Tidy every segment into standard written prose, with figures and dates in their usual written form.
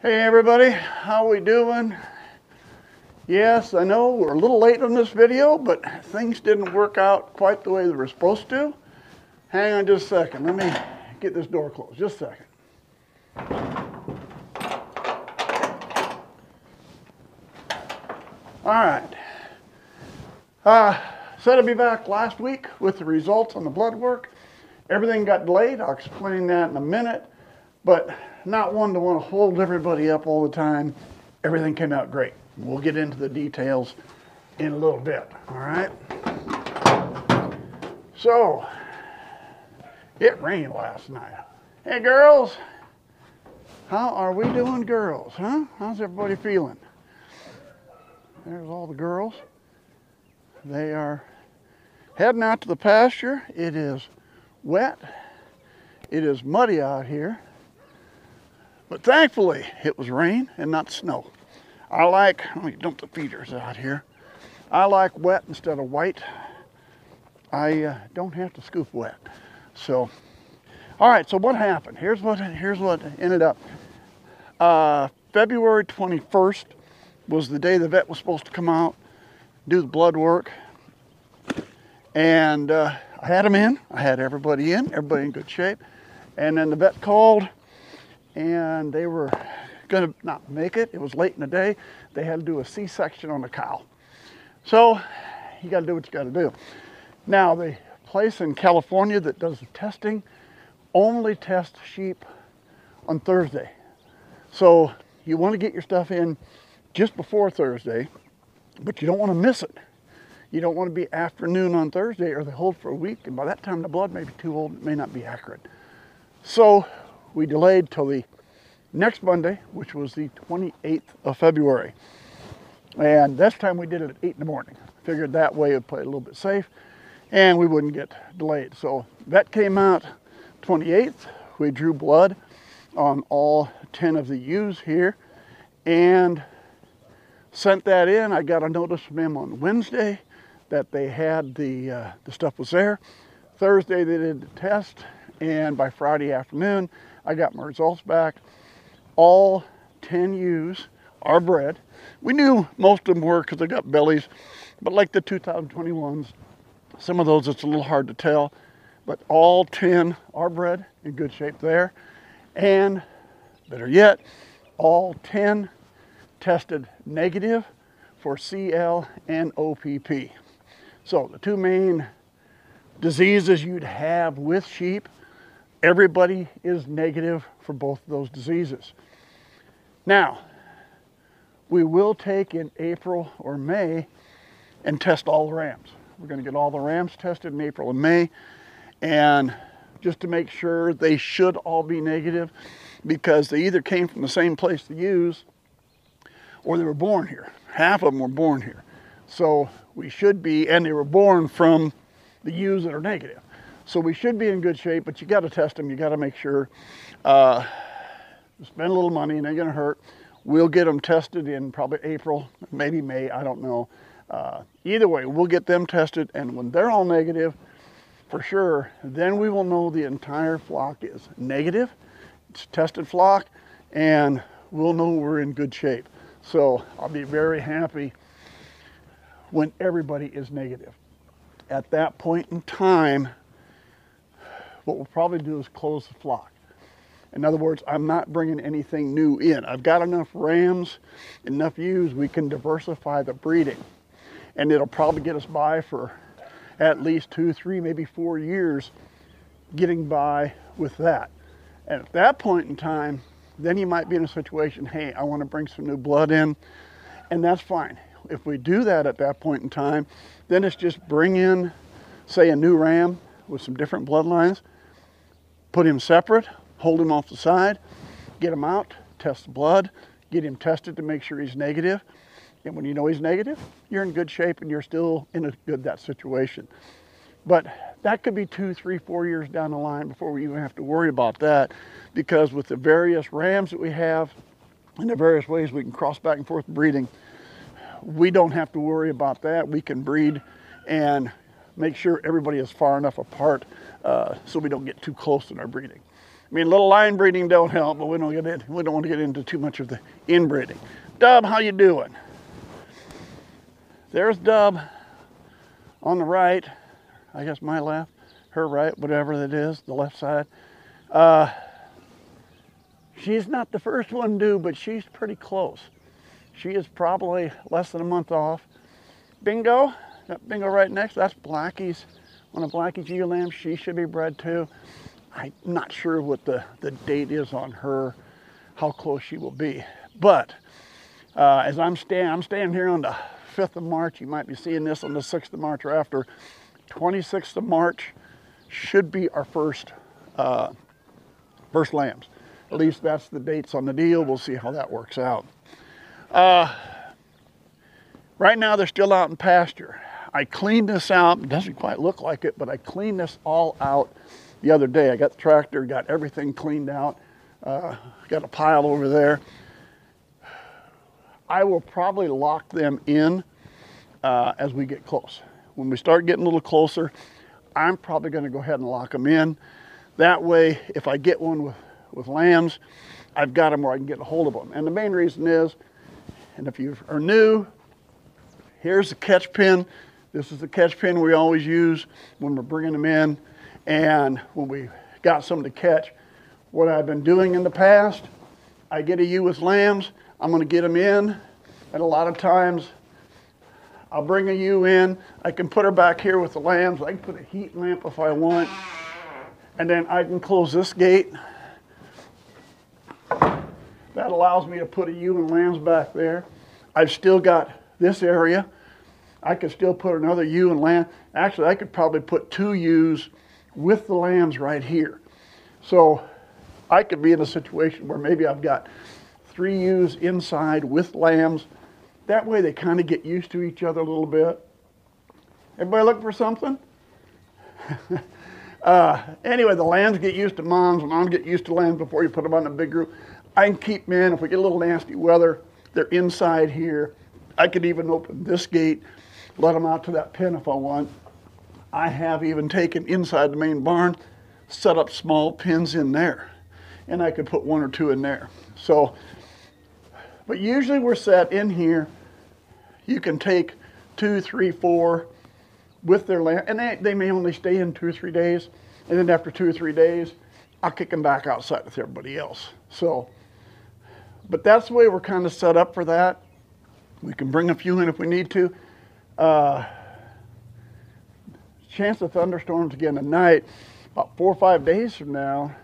Hey everybody, how we doing? Yes, I know we're a little late on this video, but things didn't work out quite the way they were supposed to. Hang on just a second. Let me get this door closed. Just a second. All right. Said I'd be back last week with the results on the blood work. Everything got delayed. I'll explain that in a minute, but not one to want to hold everybody up all the time. Everything came out great. We'll get into the details in a little bit, all right? So, it rained last night. Hey girls, how are we doing, girls, huh? How's everybody feeling? There's all the girls. They are heading out to the pasture. It is wet. It is muddy out here. But thankfully, it was rain and not snow. Let me dump the feeders out here. I like wet instead of white. I don't have to scoop wet. So, all right, so what happened? Here's what ended up. February 21st was the day the vet was supposed to come out, do the blood work. And I had him in. I had everybody in good shape. And then the vet called, and they were gonna not make it. It was late in the day. They had to do a C-section on the cow. So you gotta do what you gotta do. Now the place in California that does the testing only tests sheep on Thursday. So you wanna get your stuff in just before Thursday, but you don't wanna miss it. You don't wanna be afternoon on Thursday or they hold for a week, and by that time the blood may be too old, it may not be accurate. So we delayed till the next Monday, which was the 28th of February. And this time we did it at 8 in the morning. Figured that way it would play a little bit safe and we wouldn't get delayed. So vet came out 28th. We drew blood on all 10 of the ewes here and sent that in. I got a notice from them on Wednesday that they had the stuff was there. Thursday they did the test, and by Friday afternoon I got my results back. All 10 ewes are bred. We knew most of them were because they got bellies, but like the 2021s, some of those it's a little hard to tell, but all 10 are bred in good shape there. And better yet, all 10 tested negative for CL and OPP. So the two main diseases you'd have with sheep, everybody is negative for both of those diseases. Now, we will take in April or May and test all the rams. We're going to get all the rams tested in April and May, and just to make sure they should all be negative because they either came from the same place to use or they were born here. Half of them were born here. So we should be, and they were born from the ewes that are negative. So we should be in good shape, but you got to test them. You got to make sure. Spend a little money, and they're going to hurt. We'll get them tested in probably April, maybe May, I don't know. Either way, we'll get them tested, and when they're all negative, for sure, then we will know the entire flock is negative. It's a tested flock, and we'll know we're in good shape. So I'll be very happy when everybody is negative. At that point in time, what we'll probably do is close the flock. In other words, I'm not bringing anything new in. I've got enough rams, enough ewes, we can diversify the breeding. And it'll probably get us by for at least 2, 3, maybe 4 years getting by with that. And at that point in time, then you might be in a situation, hey, I want to bring some new blood in, and that's fine. If we do that at that point in time, then it's just bring in, say, a new ram with some different bloodlines, put him separate, hold him off the side, get him out, test the blood, get him tested to make sure he's negative. And when you know he's negative, you're in good shape and you're still in that situation. But that could be 2, 3, 4 years down the line before we even have to worry about that, because with the various rams that we have and the various ways we can cross back and forth breeding, we don't have to worry about that. We can breed and make sure everybody is far enough apart so we don't get too close in our breeding. I mean, a little line breeding don't help, but we don't want to get into too much of the inbreeding. Dub, how you doing? There's Dub on the right. I guess my left, her right, whatever that is, the left side. She's not the first one due, but she's pretty close. She is probably less than a month off. Bingo, that Bingo right next, that's Blackie's, one of Blackie's ewe lambs. She should be bred too. I'm not sure what the date is on her, how close she will be. But as I'm staying here on the 5th of March. You might be seeing this on the 6th of March or after. 26th of March should be our first lambs. At least that's the dates on the deal. We'll see how that works out. Right now they're still out in pasture. I cleaned this out. It doesn't quite look like it, but I cleaned this all out the other day. I got the tractor, got everything cleaned out. Got a pile over there. I will probably lock them in as we get close. When we start getting a little closer, I'm probably going to go ahead and lock them in. That way, if I get one with lambs, I've got them where I can get a hold of them. And the main reason is, and if you are new, here's the catch pin. This is the catch pin we always use when we're bringing them in. And when we got some to catch, what I've been doing in the past, I get a ewe with lambs, I'm going to get them in, and a lot of times I'll bring a ewe in, I can put her back here with the lambs, I can put a heat lamp if I want, and then I can close this gate. That allows me to put a ewe and lambs back there. I've still got this area. I could still put another ewe and lamb. Actually, I could probably put 2 ewes with the lambs right here. So I could be in a situation where maybe I've got 3 ewes inside with lambs. That way they kind of get used to each other a little bit. Everybody looking for something? Anyway, the lambs get used to moms. Moms get used to lambs before you put them on a big group. I can keep them in. If we get a little nasty weather, they're inside here. I could even open this gate, let them out to that pen if I want. I have even taken inside the main barn, set up small pens in there. And I could put 1 or 2 in there. So, but usually we're set in here. You can take 2, 3, 4 with their lamb, and they may only stay in 2 or 3 days. And then after 2 or 3 days, I'll kick them back outside with everybody else. So, but that's the way we're kind of set up for that. We can bring a few in if we need to. Chance of thunderstorms again tonight, about 4 or 5 days from now.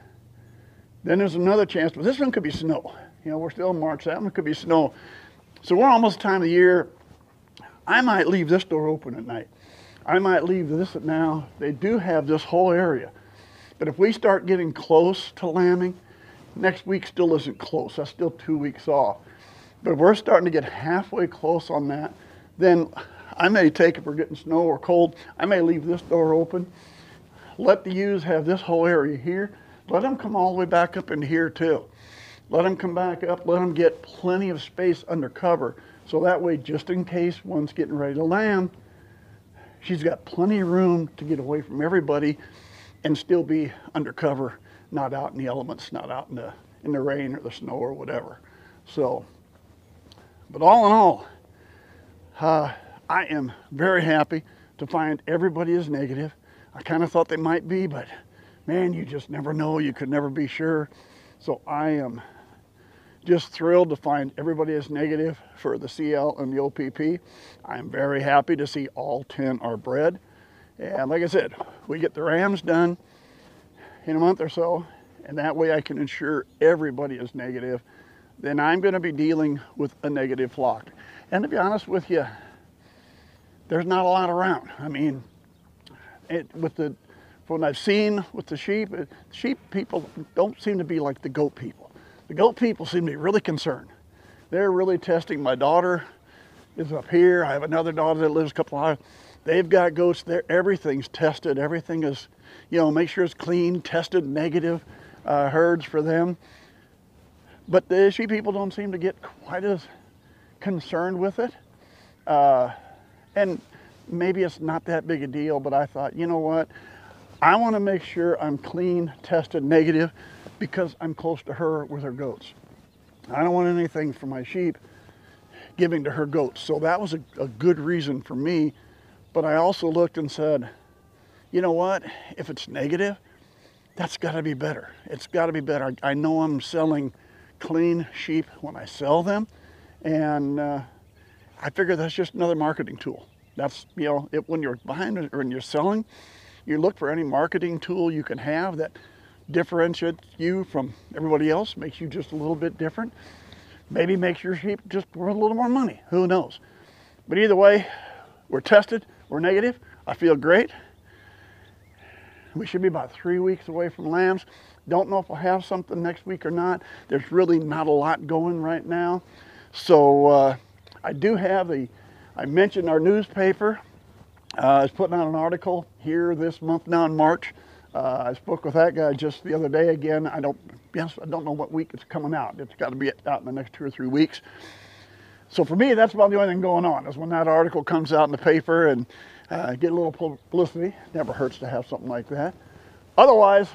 Then there's another chance, but this one could be snow. You know, we're still in March, that one could be snow. So we're almost the time of the year, I might leave this door open at night. I might leave this at now. They do have this whole area. But if we start getting close to lambing, next week still isn't close. That's still 2 weeks off. But if we're starting to get halfway close on that, then I may take, if we're getting snow or cold, I may leave this door open. Let the ewes have this whole area here. Let them come all the way back up into here too. Let them come back up, let them get plenty of space under cover. So that way, just in case one's getting ready to lamb, she's got plenty of room to get away from everybody and still be under cover, not out in the elements, not out in the rain or the snow or whatever. So, but all in all, I am very happy to find everybody is negative. I kind of thought they might be, but man, you just never know. You could never be sure. So I am just thrilled to find everybody is negative for the CL and the OPP. I'm very happy to see all 10 are bred. And like I said, we get the rams done in a month or so, and that way I can ensure everybody is negative. Then I'm going to be dealing with a negative flock. And to be honest with you, there's not a lot around. I mean, from what I've seen with the sheep people don't seem to be like the goat people. The goat people seem to be really concerned. They're really testing. My daughter is up here. I have another daughter that lives a couple of hours. They've got goats there. Everything's tested. Everything is, you know, make sure it's clean, tested, negative herds for them. But the sheep people don't seem to get quite as concerned with it. And maybe it's not that big a deal, but I thought, you know what? I want to make sure I'm clean, tested, negative, because I'm close to her with her goats. I don't want anything from my sheep giving to her goats. So that was a good reason for me. But I also looked and said, you know what? If it's negative, that's got to be better. It's got to be better. I know I'm selling clean sheep when I sell them. And I figure that's just another marketing tool. That's, you know, when you're buying or when you're selling, you look for any marketing tool you can have that differentiates you from everybody else, makes you just a little bit different. Maybe makes your sheep just worth a little more money. Who knows? But either way, we're tested. We're negative. I feel great. We should be about 3 weeks away from lambs. Don't know if we'll have something next week or not. There's really not a lot going right now. So I do have I mentioned our newspaper is putting out an article here this month now in March. I spoke with that guy just the other day again. I don't know what week it's coming out. It's got to be out in the next 2 or 3 weeks. So for me, that's about the only thing going on is when that article comes out in the paper and get a little publicity. Never hurts to have something like that. Otherwise,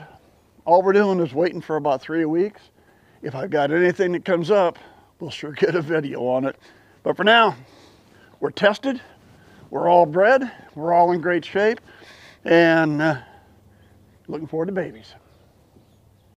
all we're doing is waiting for about 3 weeks. If I've got anything that comes up, we'll sure get a video on it. But for now, we're tested. We're all bred. We're all in great shape. And looking forward to babies.